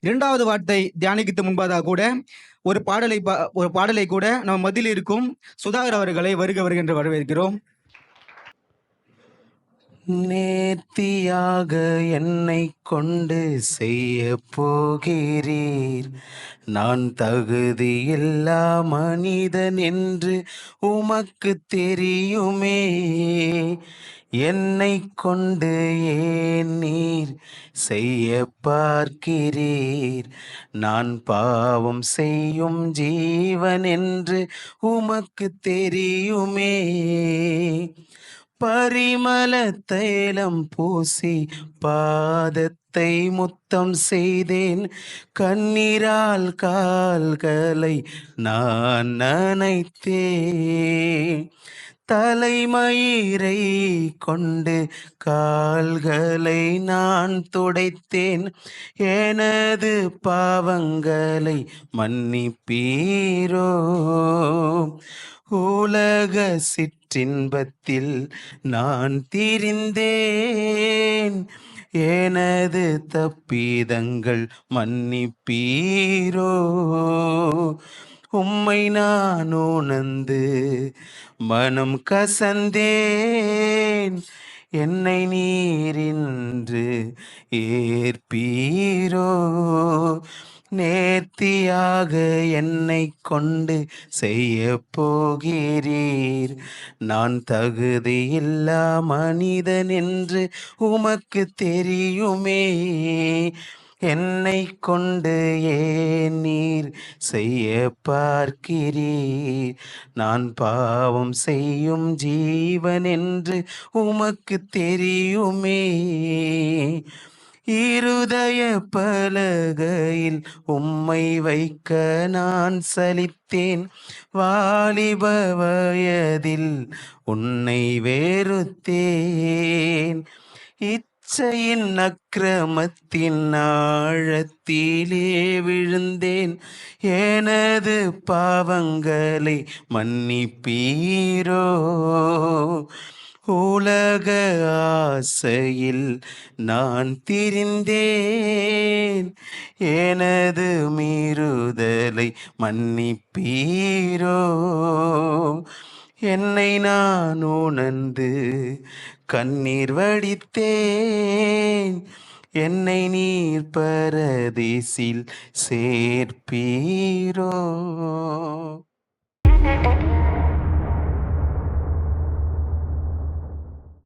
இரண்டாவது வார்த்தை தியானிக்கு முன்பதாக கூட ஒரு பாடலை கூட நம்ம மத்தியில் இருக்கும் சுதாகர் அவர்களை வருக வருக என்று வரவேற்கிறோம். நேர்த்தியாக என்னை கொண்டு செய்ய போகிறீர், நான் தகுதியில்லா மனிதன் என்று உமக்கு தெரியுமே. என்னை கொண்டு ஏன் நீர் செய்ய பார்க்கிறீர், நான் பாவம் செய்யும் ஜீவன் என்று உமக்கு தெரியுமே. பரிமள தைலம் பூசி பாதத்தை முத்தம் செய்தேன், கண்ணீரால் கால்களை நான் நனைத்தேன். தலைமயிரை கொண்டு கால்களை நான் துடைத்தேன், எனது பாவங்களை மன்னிப்பீரோ. உலக சிற்றின்பத்தில் நான் திரிந்தேன், எனது தப்பிதங்கள் மன்னிப்பீரோ. உம்மை நான் உணர்ந்து மனம் கசந்தேன், என்னை நீரின்று ஏற்பீரோ. நேர்த்தியாக என்னை கொண்டு செய்ய போகிறீர், நான் தகுதியில்லா மனிதன் என்று உமக்கு தெரியுமே. என்னை கொண்டு ஏன் நீர் செய்ய பார்க்கிறீர், நான் பாவம் செய்யும் ஜீவன் என்று உமக்கு தெரியுமே. இருதய பலகையில் உம்மை வைக்க நான் சலித்தேன், வாலிப வயதில் உன்னை வெறுத்தேன். இச்சையின் அக்கிரமத்தின் ஆழத்திலே விழுந்தேன், எனது பாவங்களை மன்னிப்பீரோ. உலக ஆசையில் நான் திரிந்தேன், எனது மீறுதலை மன்னிப்பீரோ. என்னை நான் உணர்ந்து கண்ணீர் வடித்தேன், என்னை நீர் பரதீசில் சேர்ப்பீரோ.